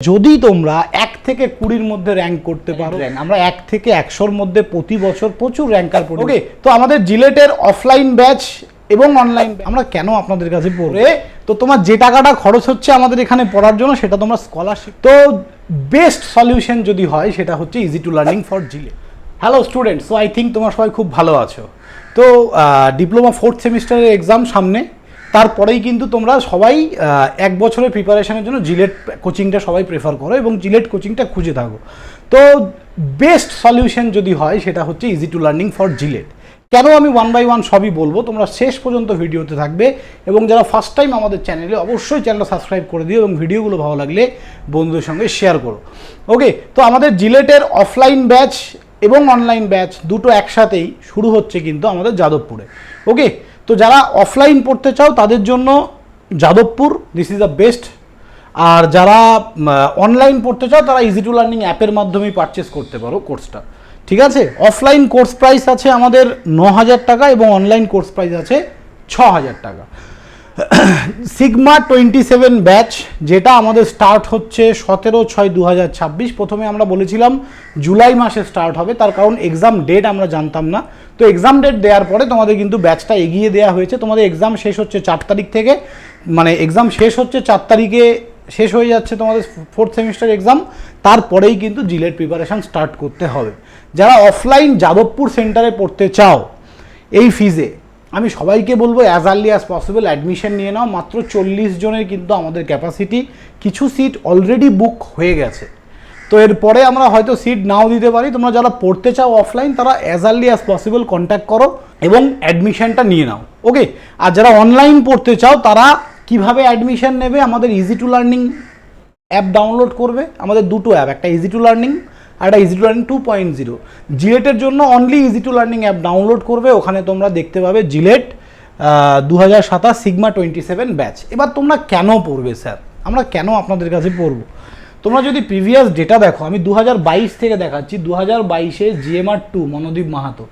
যদি তোমরা 1 থেকে 20 মধ্যে র্যাঙ্ক করতে পারো, আমরা 1 থেকে 100-র মধ্যে প্রতি বছর প্রচুর র্যাঙ্কার পড়ি। ওকে, তো আমাদের জিলেটের অফলাইন ব্যাচ এবং অনলাইন আমরা কেন আপনাদের কাছে পড়বে, তো তোমার যে টাকাটা খরচ হচ্ছে আমাদের এখানে পড়ার জন্য সেটা তোমরা স্কলারশিপ, তো বেস্ট সলিউশন যদি হয় সেটা হচ্ছে easy to learning for JELET. Hello students, so I think তোমরা সবাই খুব ভালো আছো। তো ডিপ্লোমা 4th সেমিস্টারের এক্সাম সামনে, তারপরেই কিন্তু তোমরা সবাই 1 বছরের প্রিপারেশনের জন্য জিলেট কোচিংটা সবাই প্রেফার করো এবং জিলেট কোচিংটা খুঁজে থাকো। তো বেস্ট সলিউশন যদি হয় সেটা হচ্ছে easy to learning for JELET. কেন আমি 1 by 1 সবই বলবো, তোমরা শেষ পর্যন্ত ভিডিওতে থাকবে এবং যারা ফার্স্ট টাইম আমাদের চ্যানেলে, অবশ্যই চ্যানেলটা সাবস্ক্রাইব করে দিও এবং ভিডিওগুলো ভালো লাগলে বন্ধুদের সঙ্গে শেয়ার করো। ওকে, তো আমাদের জিলেটের অফলাইন ব্যাচ এবং অনলাইন ব্যাচ দুটো একসাথেই শুরু হচ্ছে কিন্তু আমাদের যাদবপুরে। ওকে, তো যারা অফলাইন পড়তে চাও তাদের জন্য Jadavpur this is the best, আর যারা অনলাইন পড়তে চাও তারা ইজি টু লার্নিং অ্যাপের মাধ্যমেই পারচেস করতে পারো কোর্সটা। ঠিক আছে, অফলাইন কোর্স প্রাইস আছে আমাদের 9,000 টাকা এবং অনলাইন কোর্স প্রাইস আছে 6,000 টাকা। সিগমা 27 ব্যাচ যেটা আমাদের স্টার্ট হচ্ছে 17/6/2026। প্রথমে আমরা বলেছিলাম জুলাই মাসে স্টার্ট হবে, তার কারণ এক্সাম ডেট আমরা জানতাম না। তো এক্সাম ডেট দেওয়ার পরে তোমাদের কিন্তু ব্যাচটা এগিয়ে দেওয়া হয়েছে। তোমাদের এক্সাম শেষ হচ্ছে 4 তারিখ থেকে, মানে এক্সাম শেষ হচ্ছে 4 তারিখে শেষ হয়ে যাচ্ছে তোমাদের 4th সেমিস্টার এক্সাম, তারপরেই কিন্তু জিলেট প্রিপারেশান স্টার্ট করতে হবে। যারা অফলাইন যাদবপুর সেন্টারে পড়তে চাও এই ফিজে, আমি সবাইকে বলবো as early as possible admission নিয়ে নাও। মাত্র 40 জনের কিন্তু আমাদের ক্যাপাসিটি, কিছু সিট অলরেডি বুক হয়ে গেছে। তো এরপরে আমরা হয়তো সিট নাও দিতে পারি। তোমরা যারা পড়তে চাও অফলাইন তারা as early as possible contact করো এবং অ্যাডমিশনটা নিয়ে নাও। ওকে, আর যারা অনলাইন পড়তে চাও তারা কিভাবে অ্যাডমিশন নেবে, আমাদের easy to learning app download করবে। আমাদের দুটো অ্যাপ, একটা ইজি টু লার্নিং আর একটা ইজি টু লার্নিং 2.0। জিলেটের জন্য only easy to learning app download করবে, ওখানে তোমরা দেখতে পাবে জিলেট 2027 সিগমা 27 ব্যাচ। এবার তোমরা কেন পড়বে স্যার, আমরা কেন আপনাদের কাছে পড়বো? তোমরা যদি প্রিভিয়াস ডেটা দেখো, আমি 2022 থেকে দেখাচ্ছি। 2022-এ GMR 2 মনোদীপ মাহাতো,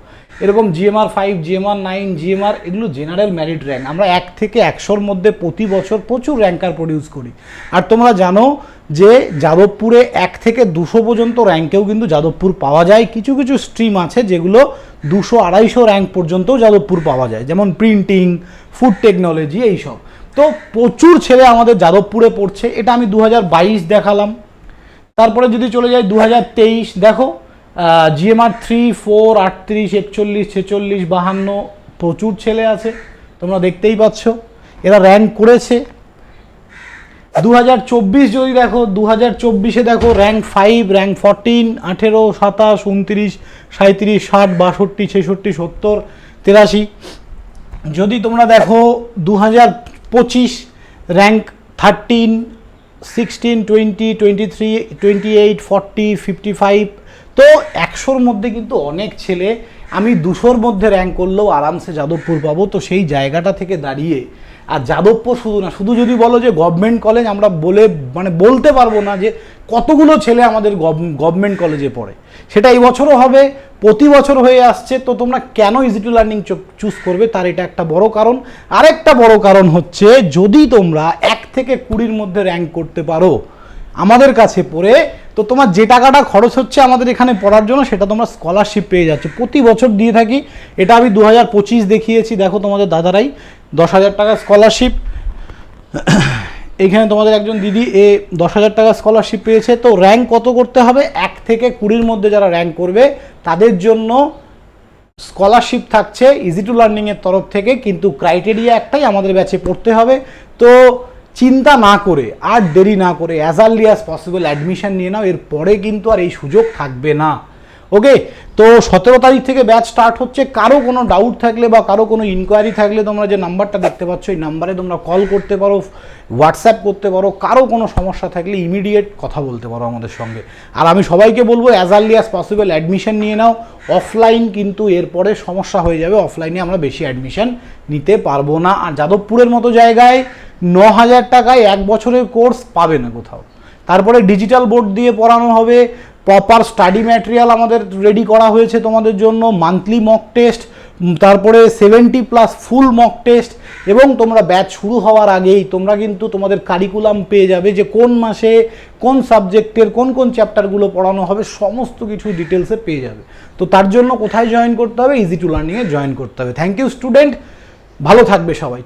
এরকম GMR 5, GMR 9, GMR, এগুলো জেনারেল মেরিট র্যাঙ্ক। আমরা 1 থেকে 100-র মধ্যে প্রতি বছর প্রচুর র্যাঙ্কার প্রডিউস করি। আর তোমরা জানো যে যাদবপুরে 1 থেকে 200 পর্যন্ত র্যাঙ্কেও কিন্তু যাদবপুর পাওয়া যায়। কিছু কিছু স্ট্রিম আছে যেগুলো 200-250 র্যাঙ্ক পর্যন্তও যাদবপুর পাওয়া যায়, যেমন প্রিন্টিং, ফুড টেকনোলজি, এইসব। তো প্রচুর ছেলে আমাদের যাদবপুরে পড়ছে। এটা আমি 2022 দেখালাম। তারপরে যদি চলে যাই 2023, দেখো GMR 3, 4, 38, 41, 46, 52, প্রচুর ছেলে আছে, তোমরা দেখতেই পাচ্ছ এরা র্যাঙ্ক করেছে। 2024 যদি দেখো, 2024-এ দেখো র্যাঙ্ক 5, র্যাঙ্ক 14, 18, 27, 29, 37, 60, 62, 66, 70, 83। যদি তোমরা দেখো 2025 র্যাঙ্ক 13, 16, 20, 23, 28, 40, 55। তো 100-র মধ্যে কিন্তু অনেক ছেলে, আমি 200-র মধ্যে র্যাঙ্ক করলেও আরামসে যাদবপুর পাবো। তো সেই জায়গাটা থেকে দাঁড়িয়ে, আর যাদবপুর শুধু না, শুধু যদি বলো যে গভর্নমেন্ট কলেজ, আমরা বলতে পারবো না যে কতগুলো ছেলে আমাদের গভর্নমেন্ট কলেজে পড়ে। সেটা এই বছরও হবে, প্রতি বছর হয়ে আসছে। তো তোমরা কেন ইজি টু লার্নিং চুজ করবে, তার এটা একটা বড় কারণ। আরেকটা বড় কারণ হচ্ছে, যদি তোমরা 1 থেকে 20-র মধ্যে র্যাঙ্ক করতে পারো আমাদের কাছে পড়ে, তো তোমার যে টাকাটা খরচ হচ্ছে আমাদের এখানে পড়ার জন্য সেটা তোমরা স্কলারশিপ পেয়ে যাচ্ছে। প্রতি বছর দিয়ে থাকি, এটা আমি 2025 দেখিয়েছি। দেখো তোমাদের দাদারাই 10,000 টাকা স্কলারশিপ, এইখানে তোমাদের একজন দিদি 10,000 টাকা স্কলারশিপ পেয়েছে। তো র্যাঙ্ক কত করতে হবে, 1 থেকে 20-র মধ্যে যারা র্যাঙ্ক করবে তাদের জন্য স্কলারশিপ থাকছে ইজি টু লার্নিংয়ের তরফ থেকে। কিন্তু ক্রাইটেরিয়া একটাই, আমাদের ব্যাচে পড়তে হবে। তো চিন্তা না করে, আর দেরি না করে as early as possible admission নিয়ে নাও, এরপরে কিন্তু আর এই সুযোগ থাকবে না। ওকে, তো 17 তারিখ থেকে ব্যাচ স্টার্ট হচ্ছে। কারো কোনো ডাউট থাকলে বা কারো কোনো ইনকোয়ারি থাকলে তোমরা যে নাম্বারটা দেখতে পাচ্ছ, এই নাম্বারে তোমরা কল করতে পারো, হোয়াটসঅ্যাপ করতে পারো। কারো কোনো সমস্যা থাকলে ইমিডিয়েট কথা বলতে পারো আমাদের সঙ্গে। আর আমি সবাইকে বলবো as early as possible admission নিয়ে নাও। অফলাইন কিন্তু এরপরে সমস্যা হয়ে যাবে, অফলাইনে আমরা বেশি অ্যাডমিশন নিতে পারবো না। আর যাদবপুরের মতো জায়গায় 9,000 টাকায় 1 বছরের কোর্স পাবে না কোথাও। তারপরে ডিজিটাল বোর্ড দিয়ে পড়ানো হবে, প্রপার স্টাডি ম্যাটেরিয়াল আমাদের রেডি করা হয়েছে তোমাদের জন্য, মান্থলি মক টেস্ট, তারপরে 70+ ফুল মক টেস্ট, এবং তোমরা ব্যাচ শুরু হওয়ার আগেই তোমরা কিন্তু তোমাদের কারিকুলাম পেয়ে যাবে, যে কোন মাসে কোন সাবজেক্টের কোন কোন চ্যাপ্টারগুলো পড়ানো হবে সমস্ত কিছু ডিটেলসে পেয়ে যাবে। তো তার জন্য কোথায় জয়েন করতে হবে? ইজি টু লার্নিংয়ে জয়েন করতে হবে। থ্যাংক ইউ স্টুডেন্ট, ভালো থাকবে সবাই।